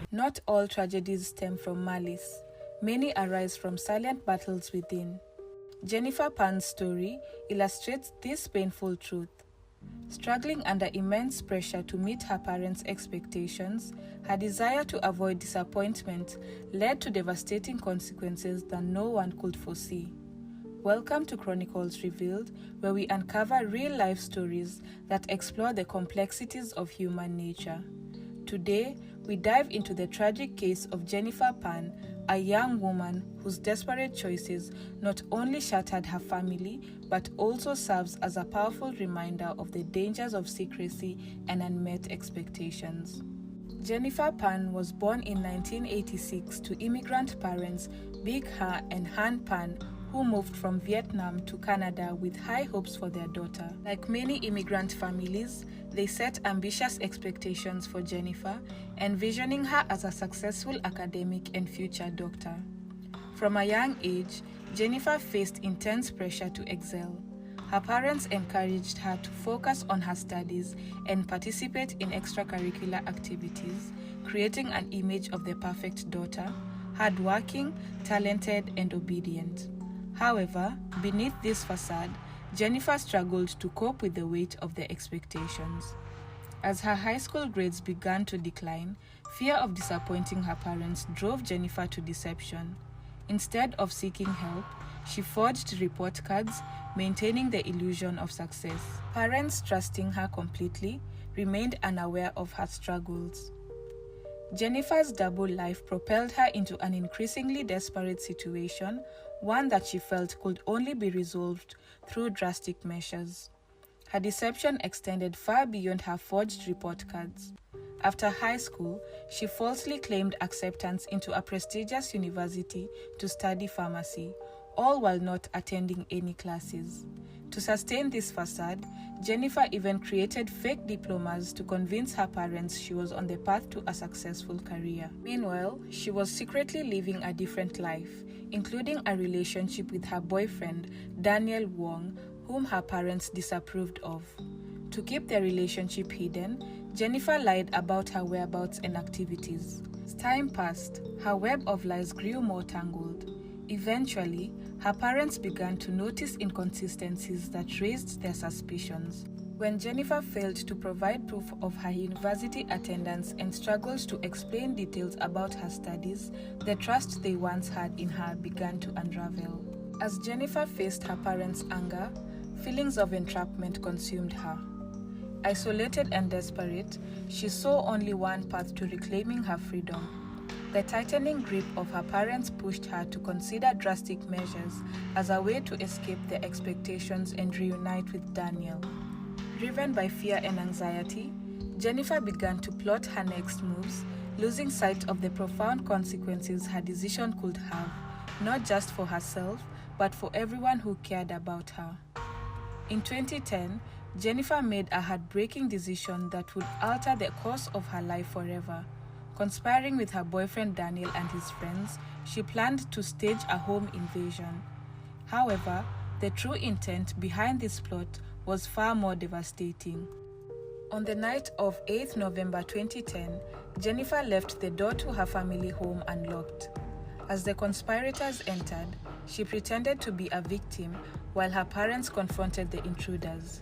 Not all tragedies stem from malice. Many arise from silent battles within. Jennifer Pan's story illustrates this painful truth. Struggling under immense pressure to meet her parents' expectations, her desire to avoid disappointment led to devastating consequences that no one could foresee. Welcome to Chronicles Revealed, where we uncover real-life stories that explore the complexities of human nature. Today, we dive into the tragic case of Jennifer Pan, a young woman whose desperate choices not only shattered her family, but also serves as a powerful reminder of the dangers of secrecy and unmet expectations. Jennifer Pan was born in 1986 to immigrant parents Big Ha and Han Pan, who moved from Vietnam to Canada with high hopes for their daughter. Like many immigrant families, they set ambitious expectations for Jennifer, envisioning her as a successful academic and future doctor. From a young age, Jennifer faced intense pressure to excel. Her parents encouraged her to focus on her studies and participate in extracurricular activities, creating an image of the perfect daughter, hardworking, talented, and obedient. However, beneath this facade, Jennifer struggled to cope with the weight of the expectations. As her high school grades began to decline, fear of disappointing her parents drove Jennifer to deception. Instead of seeking help, she forged report cards, maintaining the illusion of success. Parents, trusting her completely, remained unaware of her struggles. Jennifer's double life propelled her into an increasingly desperate situation, one that she felt could only be resolved through drastic measures. Her deception extended far beyond her forged report cards. After high school, she falsely claimed acceptance into a prestigious university to study pharmacy, all while not attending any classes. To sustain this facade, Jennifer even created fake diplomas to convince her parents she was on the path to a successful career. Meanwhile, she was secretly living a different life, including a relationship with her boyfriend, Daniel Wong, whom her parents disapproved of. To keep their relationship hidden, Jennifer lied about her whereabouts and activities. As time passed, her web of lies grew more tangled. Eventually, her parents began to notice inconsistencies that raised their suspicions. When Jennifer failed to provide proof of her university attendance and struggled to explain details about her studies, the trust they once had in her began to unravel. As Jennifer faced her parents' anger, feelings of entrapment consumed her. Isolated and desperate, she saw only one path to reclaiming her freedom. The tightening grip of her parents pushed her to consider drastic measures as a way to escape their expectations and reunite with Daniel. Driven by fear and anxiety, Jennifer began to plot her next moves, losing sight of the profound consequences her decision could have, not just for herself, but for everyone who cared about her. In 2010, Jennifer made a heartbreaking decision that would alter the course of her life forever. Conspiring with her boyfriend Daniel and his friends, she planned to stage a home invasion. However, the true intent behind this plot was far more devastating. On the night of 8 November 2010, Jennifer left the door to her family home unlocked. As the conspirators entered, she pretended to be a victim while her parents confronted the intruders.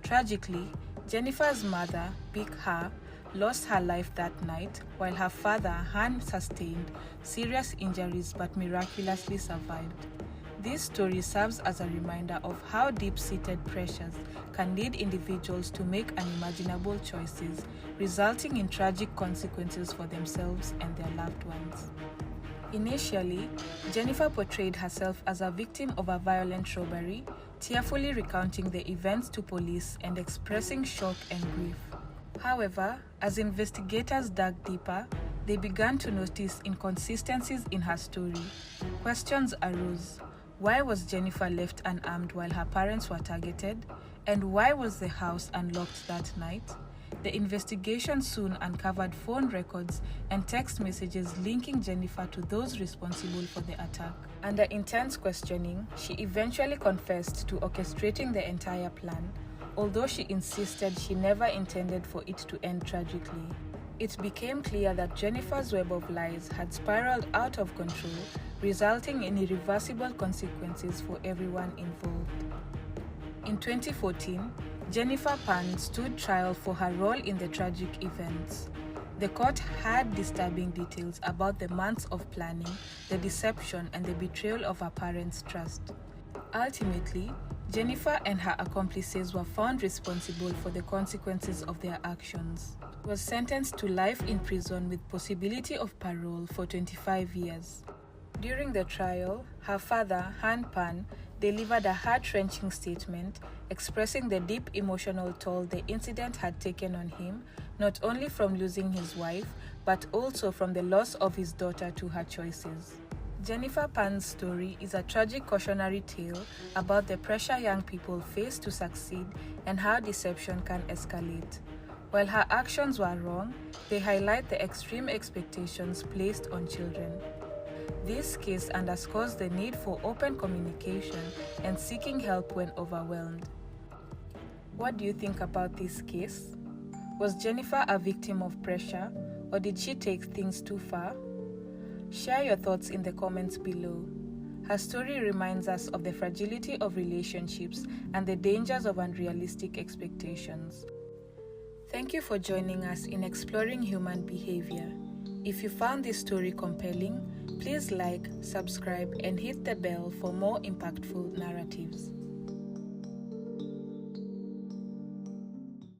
Tragically, Jennifer's mother, Big Ha, lost her life that night, while her father, Han, sustained serious injuries but miraculously survived. This story serves as a reminder of how deep-seated pressures can lead individuals to make unimaginable choices, resulting in tragic consequences for themselves and their loved ones. Initially, Jennifer portrayed herself as a victim of a violent robbery, tearfully recounting the events to police and expressing shock and grief. However, as investigators dug deeper, they began to notice inconsistencies in her story. Questions arose. Why was Jennifer left unarmed while her parents were targeted? And why was the house unlocked that night? The investigation soon uncovered phone records and text messages linking Jennifer to those responsible for the attack. Under intense questioning, she eventually confessed to orchestrating the entire plan. although she insisted she never intended for it to end tragically. It became clear that Jennifer's web of lies had spiraled out of control, resulting in irreversible consequences for everyone involved. In 2014, Jennifer Pan stood trial for her role in the tragic events. The court had disturbing details about the months of planning, the deception, and the betrayal of her parents' trust. Ultimately, Jennifer and her accomplices were found responsible for the consequences of their actions. She was sentenced to life in prison with possibility of parole for 25 years. During the trial, her father, Han Pan, delivered a heart-wrenching statement expressing the deep emotional toll the incident had taken on him, not only from losing his wife, but also from the loss of his daughter to her choices. Jennifer Pan's story is a tragic cautionary tale about the pressure young people face to succeed and how deception can escalate. While her actions were wrong, they highlight the extreme expectations placed on children. This case underscores the need for open communication and seeking help when overwhelmed. What do you think about this case? Was Jennifer a victim of pressure, or did she take things too far? Share your thoughts in the comments below. Her story reminds us of the fragility of relationships and the dangers of unrealistic expectations. Thank you for joining us in exploring human behavior. If you found this story compelling, please like, subscribe, and hit the bell for more impactful narratives.